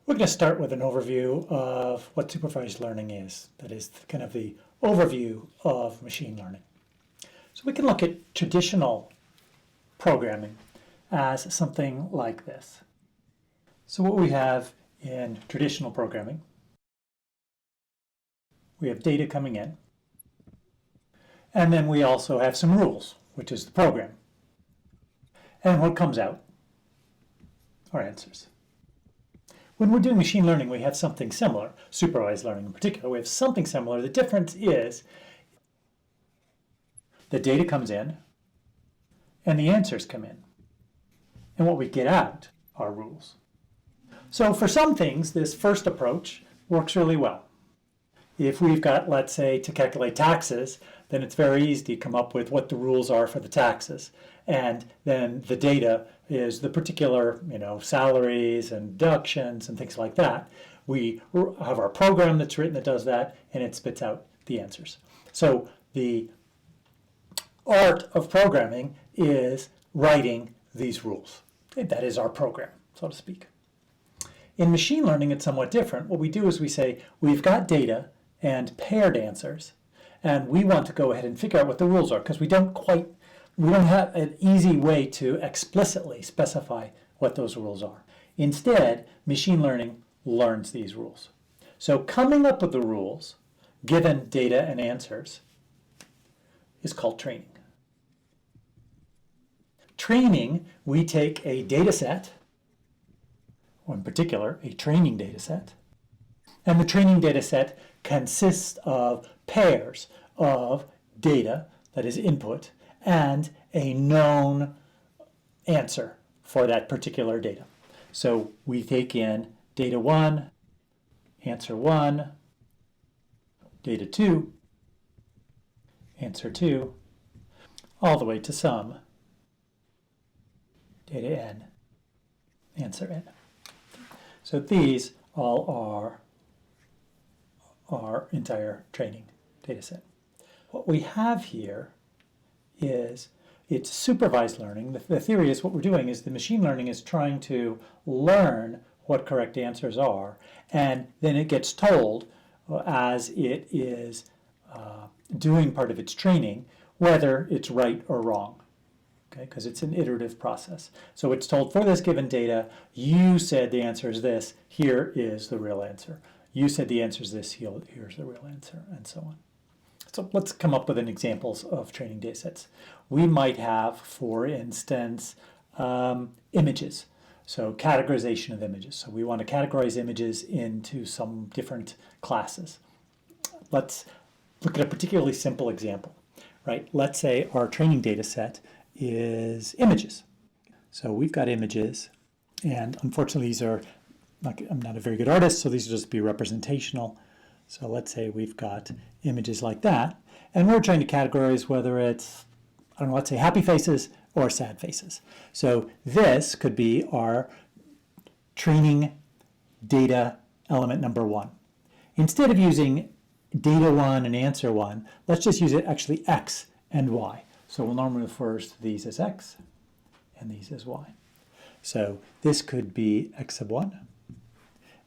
We're going to start with an overview of what supervised learning is. That is kind of the overview of machine learning. So we can look at traditional programming as something like this. So what we have in traditional programming, we have data coming in, and then we also have some rules, which is the program. And what comes out are answers. When we're doing machine learning, we have something similar. Supervised learning in particular, we have something similar. The difference is the data comes in and the answers come in. And what we get out are rules. So for some things, this first approach works really well. If we've got, let's say, to calculate taxes, then it's very easy to come up with what the rules are for the taxes. And then the data is the particular, salaries and deductions and things like that. We have our program that's written that does that, and it spits out the answers. So the art of programming is writing these rules. That is our program, so to speak. In machine learning, it's somewhat different. What we do is we say, we've got data and paired answers, and we want to go ahead and figure out what the rules are, because we don't have an easy way to explicitly specify what those rules are. Instead, machine learning learns these rules. So coming up with the rules, given data and answers, is called training. Training, we take a data set, or in particular, a training data set, and the training data set consists of pairs of data, that is input, and a known answer for that particular data. So we take in data 1, answer 1, data 2, answer 2, all the way to sum, data n, answer n. So these all are our entire training data set. What we have here is it's supervised learning. The theory is what we're doing is the machine learning is trying to learn what correct answers are, and then it gets told as it is doing part of its training whether it's right or wrong, okay? Because it's an iterative process. So it's told, for this given data, you said the answer is this, here is the real answer. You said the answer is this, here's the real answer, and so on. So let's come up with an examples of training data sets. We might have, for instance, images. So categorization of images. So we want to categorize images into some different classes. Let's look at a particularly simple example, right? Let's say our training data set is images. So we've got images, and unfortunately these are, I'm not a very good artist, so these will just be representational. So let's say we've got images like that, and we're trying to categorize whether it's, let's say happy faces or sad faces. So this could be our training data element number 1. Instead of using data 1 and answer 1, let's just use it actually x and y. So we'll normally refer to these as x and these as y. So this could be x sub 1,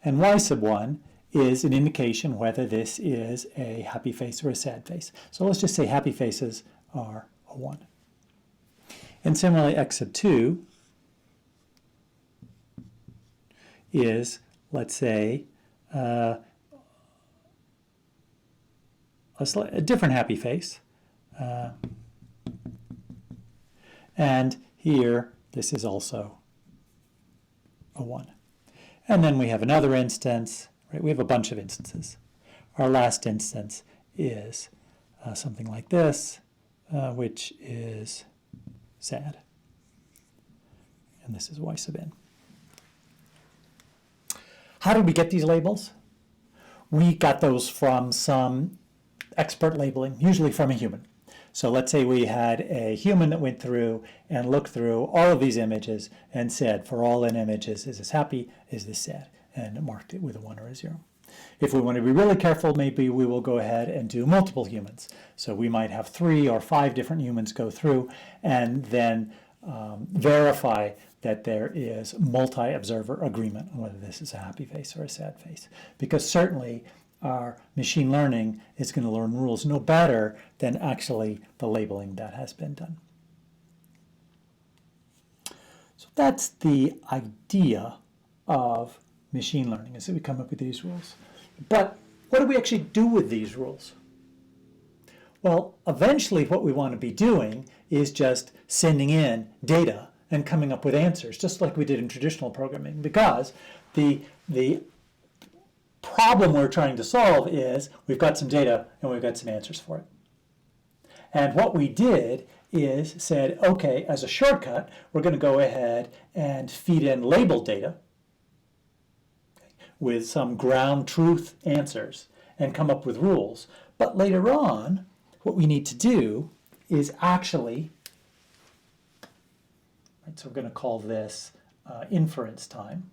and y sub 1 is an indication whether this is a happy face or a sad face. So let's just say happy faces are a 1. And similarly, x sub 2 is, let's say, a different happy face. And here, this is also a 1. And then we have another instance. Right, we have a bunch of instances. Our last instance is something like this, which is sad. And this is y sub n. How did we get these labels? We got those from some expert labeling, usually from a human. So let's say we had a human that went through and looked through all of these images and said, for all n images, is this happy, is this sad? And marked it with a 1 or a 0. If we want to be really careful, maybe we will go ahead and do multiple humans. So we might have 3 or 5 different humans go through and then verify that there is multi-observer agreement on whether this is a happy face or a sad face. Because certainly our machine learning is going to learn rules no better than actually the labeling that has been done. So that's the idea of machine learning, is that we come up with these rules. But what do we actually do with these rules? Well, eventually what we want to be doing is just sending in data and coming up with answers, just like we did in traditional programming, because the problem we're trying to solve is we've got some data and we've got some answers for it. And what we did is said, okay, as a shortcut, we're going to go ahead and feed in labeled data with some ground truth answers and come up with rules. But later on, what we need to do is actually, right, so we're going to call this inference time.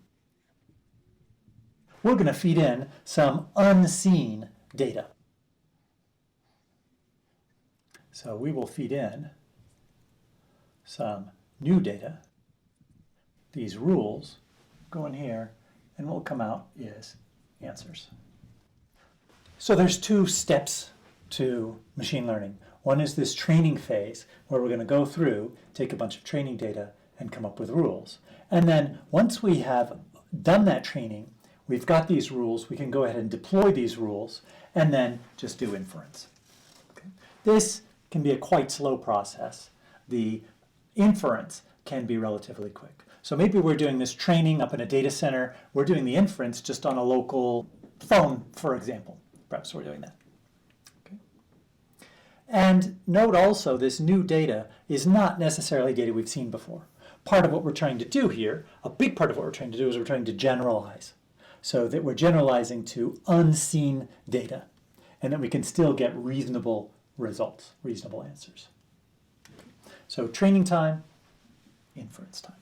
We're going to feed in some unseen data. So we will feed in some new data. These rules go in here, and what will come out is answers. So there's two steps to machine learning. One is this training phase, where we're going to go through, take a bunch of training data, and come up with rules. And then once we have done that training, we've got these rules, we can go ahead and deploy these rules, and then just do inference. Okay. This can be a quite slow process. The inference can be relatively quick. So maybe we're doing this training up in a data center, we're doing the inference just on a local phone, for example. Perhaps we're doing that. Okay. And note also, this new data is not necessarily data we've seen before. Part of what we're trying to do here, a big part of what we're trying to do, is we're trying to generalize. So that we're generalizing to unseen data, and that we can still get reasonable results, reasonable answers. So training time, inference time.